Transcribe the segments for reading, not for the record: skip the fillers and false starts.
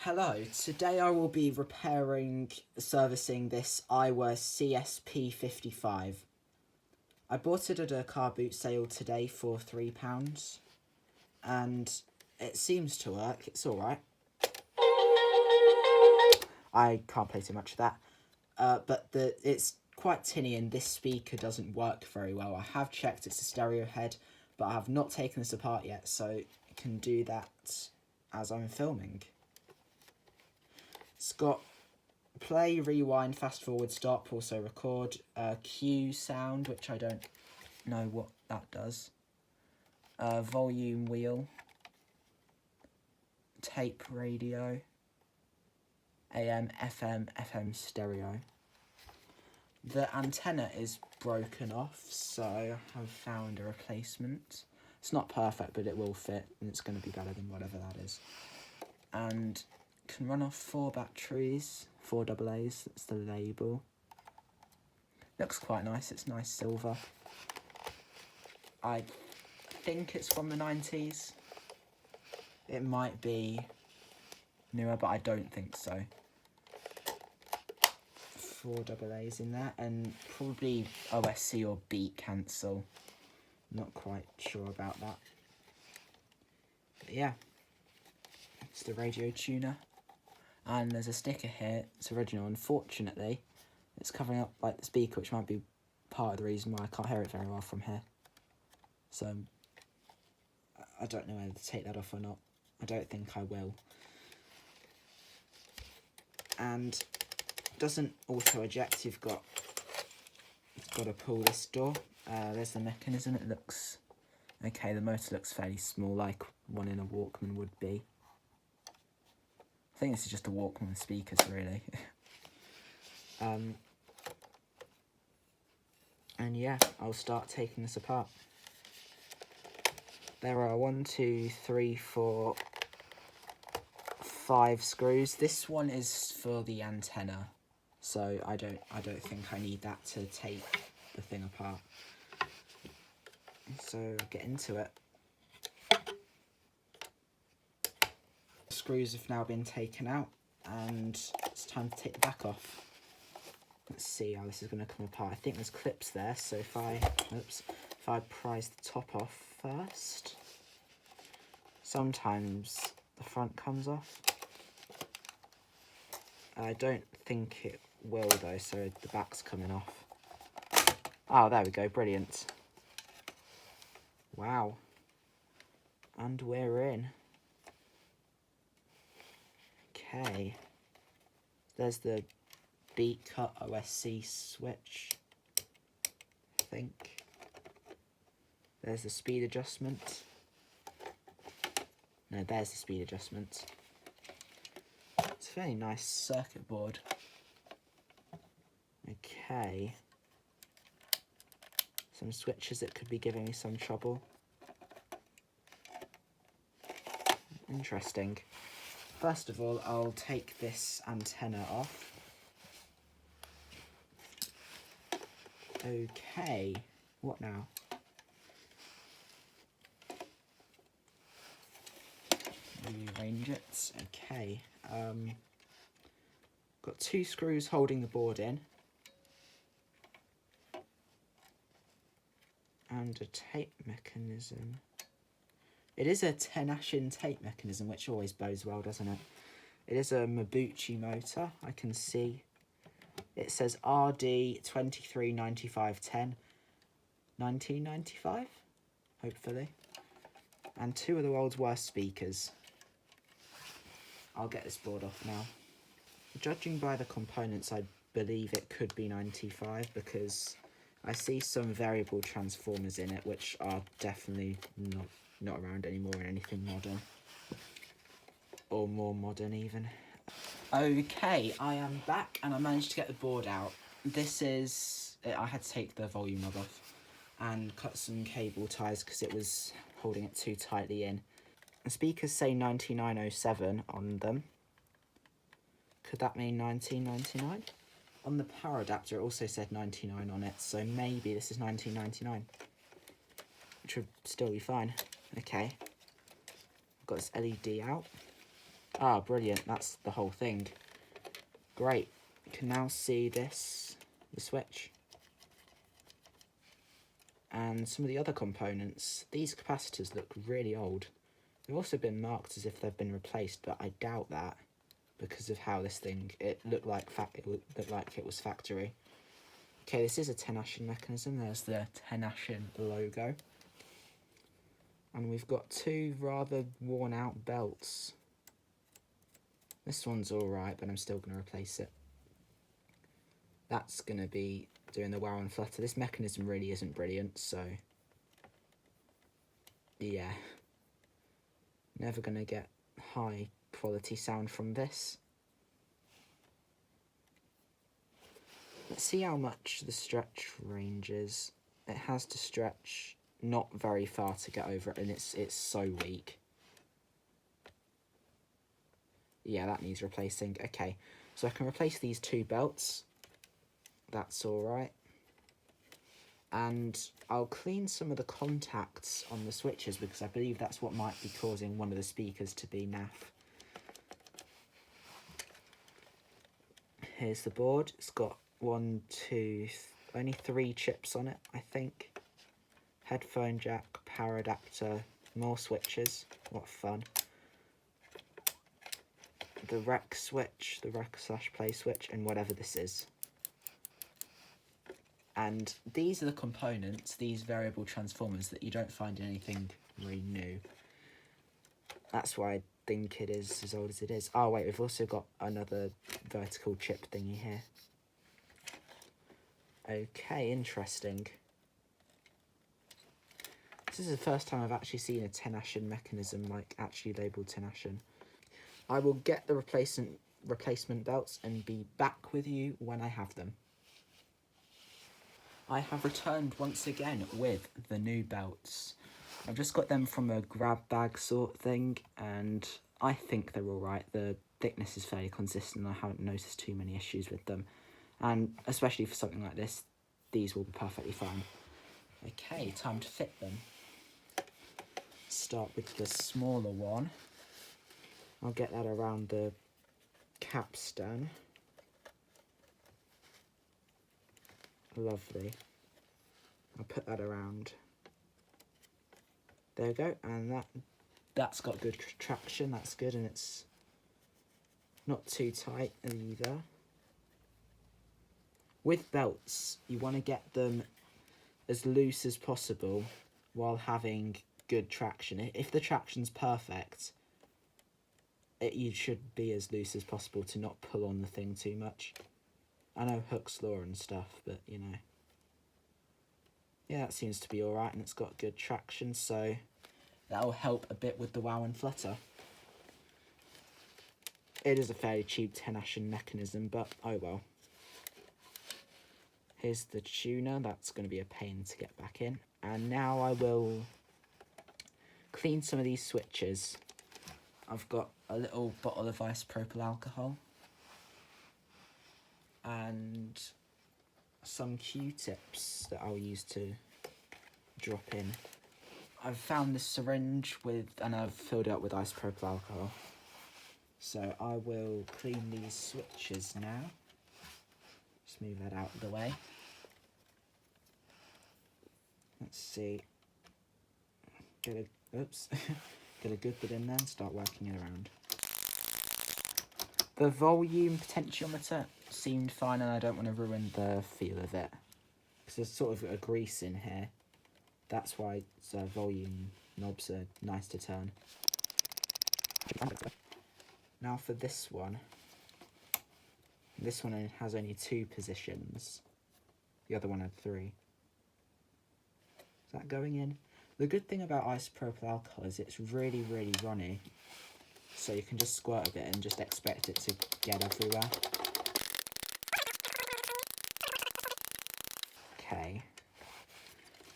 Hello, today I will be servicing this Aiwa cs-p55. I bought it at a car boot sale today for £3 and it seems to work, it's alright. I can't play too much of that, but it's quite tinny and this speaker doesn't work very well. I have checked it's a stereo head, but I have not taken this apart yet, so I can do that as I'm filming. It's got play, rewind, fast forward, stop, also record, cue sound, which I don't know what that does, volume wheel, tape radio, AM, FM stereo. The antenna is broken off, so I have found a replacement. It's not perfect, but it will fit, and it's going to be better than whatever that is. And can run off 4 batteries, 4 AA's, that's the label. Looks quite nice, it's nice silver. I think it's from the 90s. It might be newer, but I don't think so. 4 AA's in there, and probably OSC or beat cancel. Not quite sure about that. But yeah, it's the radio tuner. And there's a sticker here, it's original. Unfortunately, it's covering up like the speaker, which might be part of the reason why I can't hear it very well from here. So, I don't know whether to take that off or not. I don't think I will. And doesn't auto eject, you've got to pull this door. There's the mechanism, it looks okay, the motor looks fairly small, like one in a Walkman would be. I think this is just a Walkman speakers, really. And yeah, I'll start taking this apart. There are 1, 2, 3, 4, 5 screws. This one is for the antenna, so I don't think I need that to take the thing apart. So I'll get into it. Screws have now been taken out and it's time to take the back off. Let's see how this is going to come apart. I think there's clips there, so if I prise the top off first, sometimes the front comes off. I don't think it will though, so the back's coming off. Oh, there we go, brilliant. Wow. And we're in. Okay, there's the beat cut OSC switch, I think. There's the speed adjustment. No, there's the speed adjustment. It's a very nice circuit board. Okay. Some switches that could be giving me some trouble. Interesting. First of all, I'll take this antenna off. Okay, what now? Rearrange it. Okay. Got 2 screws holding the board in. And a tape mechanism. It is a Tenashin tape mechanism, which always bodes well, doesn't it? It is a Mabuchi motor, I can see. It says RD 239510, 1995, hopefully. And 2 of the world's worst speakers. I'll get this board off now. Judging by the components, I believe it could be 95 because I see some variable transformers in it, which are definitely not around anymore in anything modern, or more modern even. Okay, I am back and I managed to get the board out. This is, I had to take the volume knob off and cut some cable ties because it was holding it too tightly in. The speakers say 9907 on them. Could that mean 1999? On the power adapter it also said 99 on it, so maybe this is 1999, which would still be fine. Okay, I've got this LED out. Ah, brilliant, that's the whole thing. Great, you can now see this, the switch. And some of the other components. These capacitors look really old. They've also been marked as if they've been replaced, but I doubt that because of how this thing, it looked like it was factory. Okay, this is a Tenashin mechanism. There's the Tenashin logo. And we've got two rather worn out belts. This one's alright, but I'm still going to replace it. That's going to be doing the wow and flutter. This mechanism really isn't brilliant, so yeah. Never going to get high quality sound from this. Let's see how much the stretch range is. It has to stretch not very far to get over it, and it's so weak. Yeah, that needs replacing. Okay, so I can replace these two belts. That's alright. And I'll clean some of the contacts on the switches because I believe that's what might be causing one of the speakers to be naff. Here's the board. It's got only 3 chips on it, I think. Headphone jack, power adapter, more switches. What fun. The rec switch, the rec/play switch, and whatever this is. And these are the components, these variable transformers, that you don't find in anything really new. That's why I think it is as old as it is. Oh wait, we've also got another vertical chip thingy here. Okay, interesting. This is the first time I've actually seen a Tenashin mechanism, like actually labelled Tenashin. I will get the replacement belts and be back with you when I have them. I have returned once again with the new belts. I've just got them from a grab bag sort thing, and I think they're alright. The thickness is fairly consistent. I haven't noticed too many issues with them. And especially for something like this, these will be perfectly fine. Okay, time to fit them. Start with the smaller one. I'll get that around the capstan. Lovely. I'll put that around. There we go, and that's got good traction, that's good, and it's not too tight either. With belts, you want to get them as loose as possible while having good traction. If the traction's perfect, you should be as loose as possible to not pull on the thing too much. I know Hooke's law and stuff, but you know. Yeah, that seems to be alright, and it's got good traction, so that'll help a bit with the wow and flutter. It is a fairly cheap Tenashin mechanism, but oh well. Here's the tuner. That's going to be a pain to get back in. And now I will clean some of these switches. I've got a little bottle of isopropyl alcohol and some Q-tips that I'll use to drop in. I've found this syringe and I've filled it up with isopropyl alcohol. So I will clean these switches now. Just move that out of the way. Let's see. Get a good bit in there and start working it around. The volume potentiometer seemed fine, and I don't want to ruin the feel of it. Because there's sort of a grease in here. That's why volume knobs are nice to turn. Now for this one. This one has only 2 positions. The other one had 3. Is that going in? The good thing about isopropyl alcohol is it's really, really runny. So you can just squirt a bit and just expect it to get everywhere. Okay.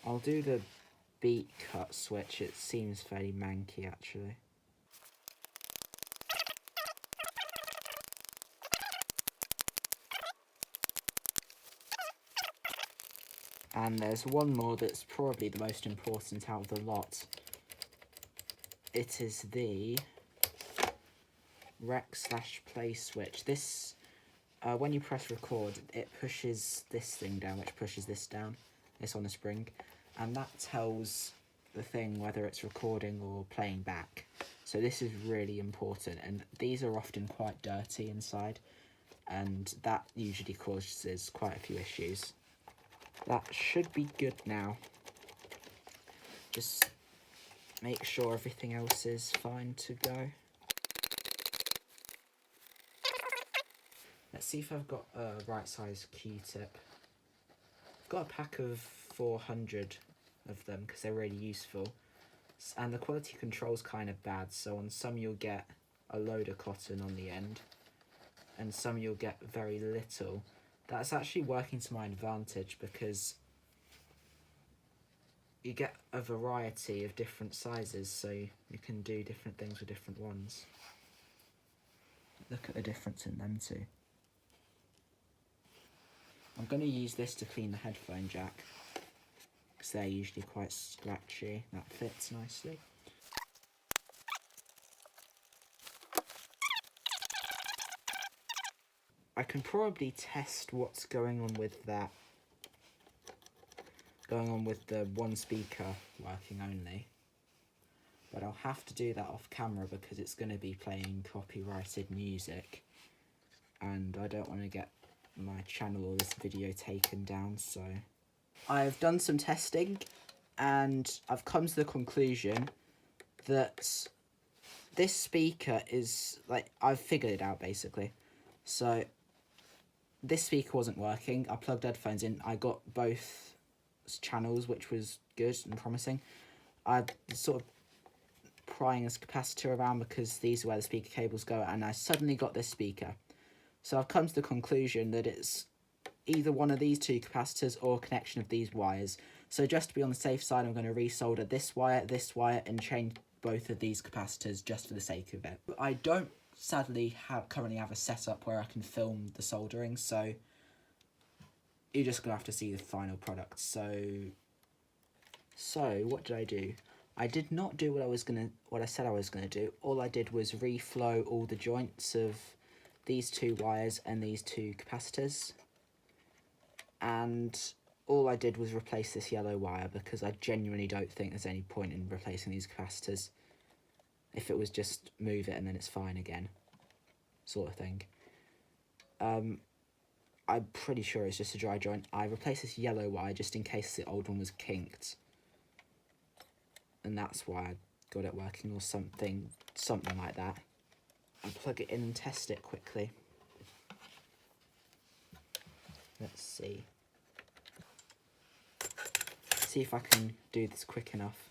I'll do the beat cut switch. It seems fairly manky actually. And there's one more that's probably the most important out of the lot. It is the rec/play switch. This, when you press record, it pushes this thing down, which pushes this down. It's on a spring, and that tells the thing whether it's recording or playing back. So this is really important, and these are often quite dirty inside, and that usually causes quite a few issues. That should be good now. Just make sure everything else is fine to go. Let's see if I've got a right size Q-tip. I've got a pack of 400 of them because they're really useful. And the quality control's kind of bad, so on some you'll get a load of cotton on the end, and some you'll get very little. That's actually working to my advantage because you get a variety of different sizes, so you can do different things with different ones. Look at the difference in them too. I'm going to use this to clean the headphone jack, because they're usually quite scratchy. That fits nicely. I can probably test what's going on with that. Going on with the one speaker working only. But I'll have to do that off camera because it's going to be playing copyrighted music. And I don't want to get my channel or this video taken down, so... I've done some testing and I've come to the conclusion that this speaker is, like, I've figured it out basically. So this speaker wasn't working. I plugged headphones in. I got both channels, which was good and promising. I sort of prying this capacitor around because these are where the speaker cables go, and I suddenly got this speaker. So I've come to the conclusion that it's either one of these two capacitors or a connection of these wires. So just to be on the safe side, I'm going to resolder this wire, and change both of these capacitors just for the sake of it. I don't sadly currently have a setup where I can film the soldering, so you're just going to have to see the final product. So what did I do? I did not do what I said I was gonna do. All I did was reflow all the joints of these two wires and these two capacitors. And all I did was replace this yellow wire because I genuinely don't think there's any point in replacing these capacitors. If it was just move it and then it's fine again, sort of thing. I'm pretty sure it's just a dry joint. I replaced this yellow wire just in case the old one was kinked. And that's why I got it working, or something like that. And plug it in and test it quickly. Let's see. See if I can do this quick enough.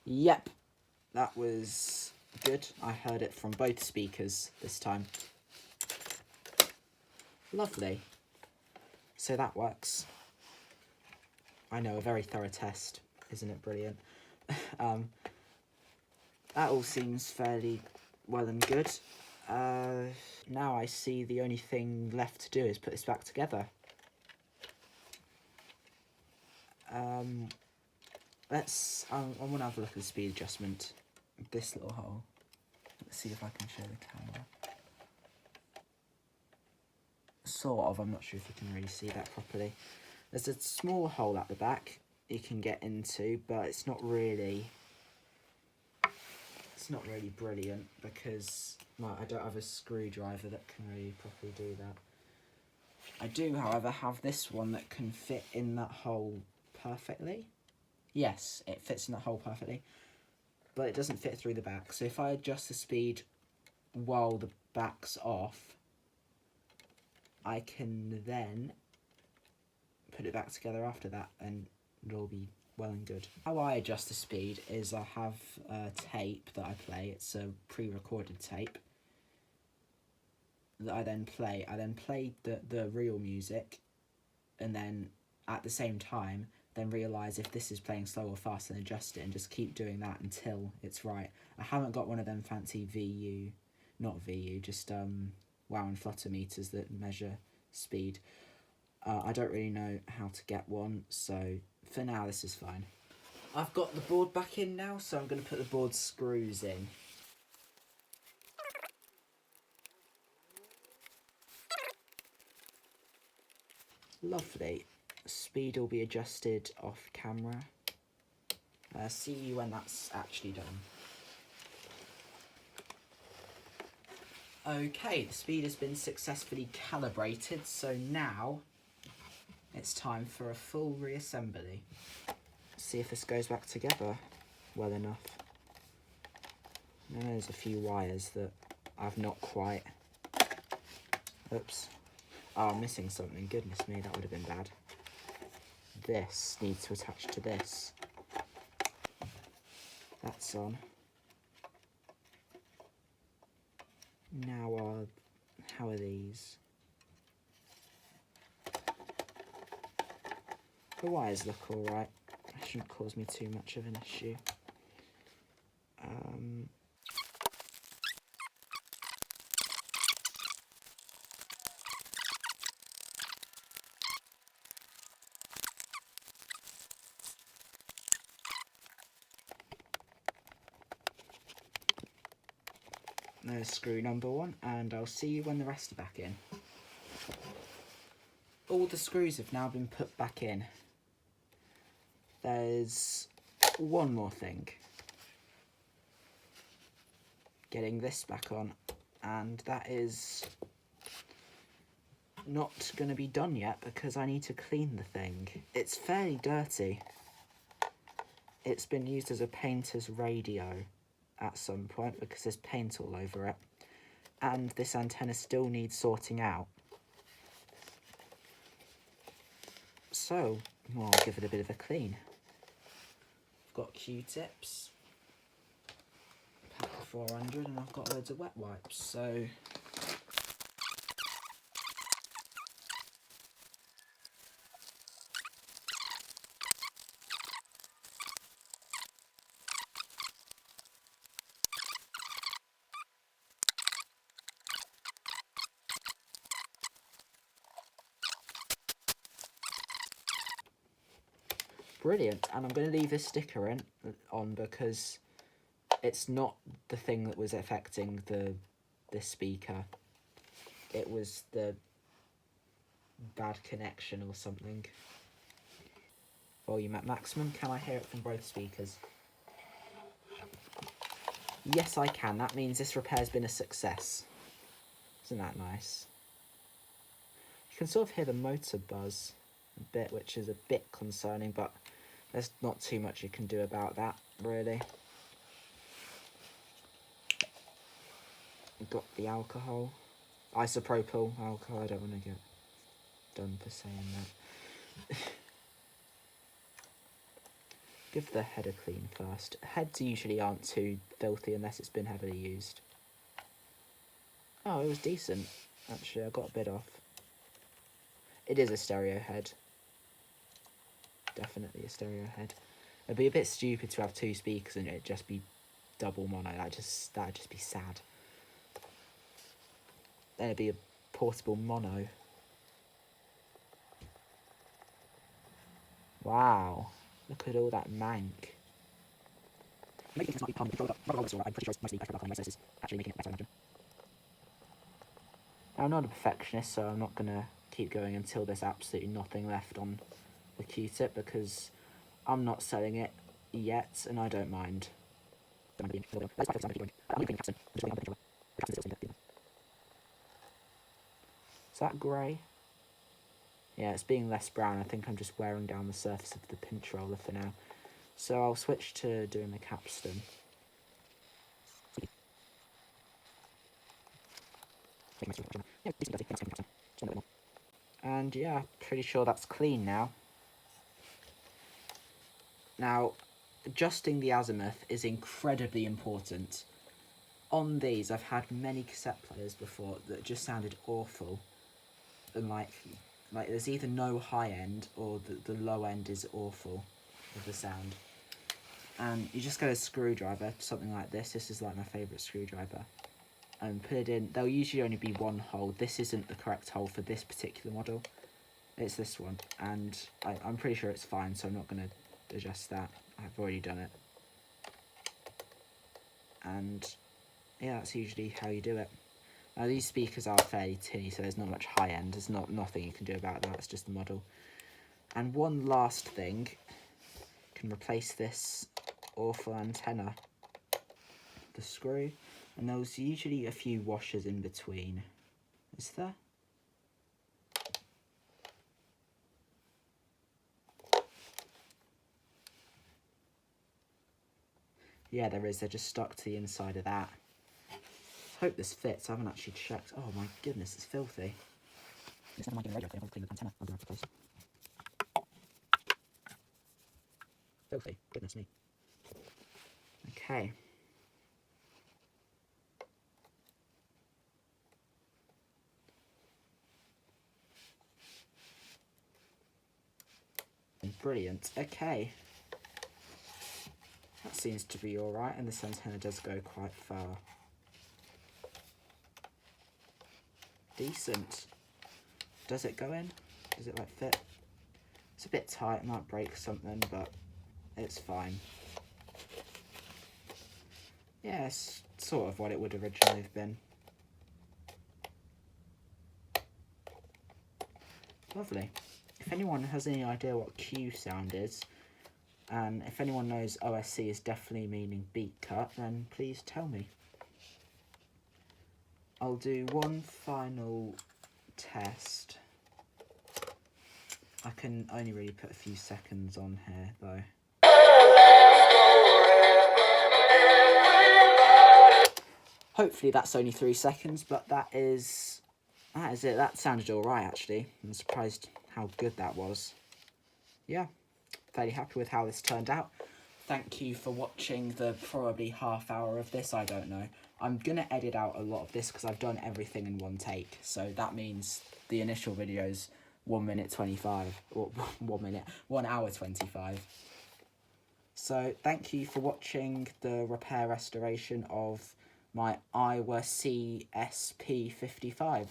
Yep, that was good. I heard it from both speakers this time. Lovely. So that works. I know, a very thorough test. Isn't it brilliant? That all seems fairly well and good. Now I see the only thing left to do is put this back together. I want to have a look at the speed adjustment. This little hole. Let's see if I can show the camera. Sort of, I'm not sure if you can really see that properly. There's a small hole at the back you can get into, but it's not really brilliant because, well, I don't have a screwdriver that can really properly do that. I do, however, have this one that can fit in that hole perfectly. Yes, it fits in that hole perfectly, but it doesn't fit through the back. So if I adjust the speed while the back's off, I can then put it back together after that and it'll be well and good. How I adjust the speed is I have a tape that I play. It's a pre-recorded tape that I then play. I then play the real music, and then at the same time then realise if this is playing slow or fast and adjust it, and just keep doing that until it's right. I haven't got one of them fancy wow and flutter meters that measure speed. I don't really know how to get one, so for now this is fine. I've got the board back in now, so I'm going to put the board screws in. Lovely. Speed will be adjusted off camera. See you when that's actually done. Okay, the speed has been successfully calibrated, so now it's time for a full reassembly. See if this goes back together well enough. Now there's a few wires that I've not quite... Oops. Oh, I'm missing something. Goodness me, that would have been bad. This needs to attach to this. That's on. Now, how are these? The wires look alright. That shouldn't cause me too much of an issue. There's screw number 1, and I'll see you when the rest are back in. All the screws have now been put back in. There's one more thing. Getting this back on, and that is not going to be done yet because I need to clean the thing. It's fairly dirty. It's been used as a painter's radio at some point because there's paint all over it, and this antenna still needs sorting out. So, well, I'll give it a bit of a clean. I've got Q-tips, pack of 400, and I've got loads of wet wipes, so... Brilliant, and I'm going to leave this sticker on because it's not the thing that was affecting this speaker. It was the bad connection or something. Volume at maximum. Can I hear it from both speakers? Yes, I can. That means this repair's been a success. Isn't that nice? You can sort of hear the motor buzz a bit, which is a bit concerning, but there's not too much you can do about that, really. We've got the alcohol. Isopropyl alcohol, I don't want to get done for saying that. Give the head a clean first. Heads usually aren't too filthy unless it's been heavily used. Oh, it was decent. Actually, I got a bit off. It is a stereo head. Definitely a stereo head. It'd be a bit stupid to have two speakers and it'd just be double mono. That'd just be sad. Then it'd be a portable mono. Wow, look at all that mank. Maybe it's not be pumped. I'm pretty sure it's mostly pressure back on most, so this is actually making it better, I imagine. I'm not a perfectionist, so I'm not gonna keep going until there's absolutely nothing left on the Q-tip because I'm not selling it yet and I don't mind. Is that grey? Yeah, it's being less brown. I think I'm just wearing down the surface of the pinch roller for now. So I'll switch to doing the capstan. And yeah, pretty sure that's clean now. Now, adjusting the azimuth is incredibly important. On these, I've had many cassette players before that just sounded awful. And like there's either no high end or the low end is awful with the sound. And you just get a screwdriver, something like this. This is like my favourite screwdriver. And put it in. There'll usually only be one hole. This isn't the correct hole for this particular model. It's this one. And I'm pretty sure it's fine, so I'm not going to adjust that. I've already done it. And yeah, that's usually how you do it. Now these speakers are fairly tinny, so there's not much high end. There's nothing you can do about that, it's just the model. And one last thing, you can replace this awful antenna, the screw, and there's usually a few washers in between. Is there? Yeah, there is. They're just stuck to the inside of that. Hope this fits. I haven't actually checked. Oh my goodness, it's filthy. It's never mind doing radio clean. I'll clean the antenna. I'll do it closer. Filthy. Goodness me. Okay. Brilliant. Okay. That seems to be alright, and this antenna does go quite far. Decent. Does it go in? Does it like fit? It's a bit tight, it might break something, but it's fine. Yeah, it's sort of what it would originally have been. Lovely. If anyone has any idea what Q sound is, and if anyone knows OSC is definitely meaning beat cut, then please tell me. I'll do one final test. I can only really put a few seconds on here though. Hopefully that's only 3 seconds, but that is it. That sounded alright actually. I'm surprised how good that was. Yeah, fairly happy with how this turned out. Thank you for watching the probably half hour of this, I don't know. I'm going to edit out a lot of this because I've done everything in one take. So that means the initial video's 1 minute 25, or 1 hour 25. So thank you for watching the repair restoration of my Aiwa cs-p55.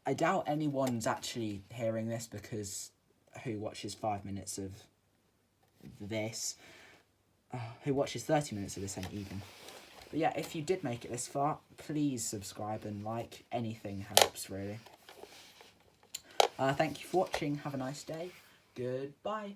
I doubt anyone's actually hearing this because who watches 5 minutes of this? Who watches 30 minutes of this ain't even. But yeah, if you did make it this far, please subscribe and like. Anything helps, really. Thank you for watching. Have a nice day. Goodbye.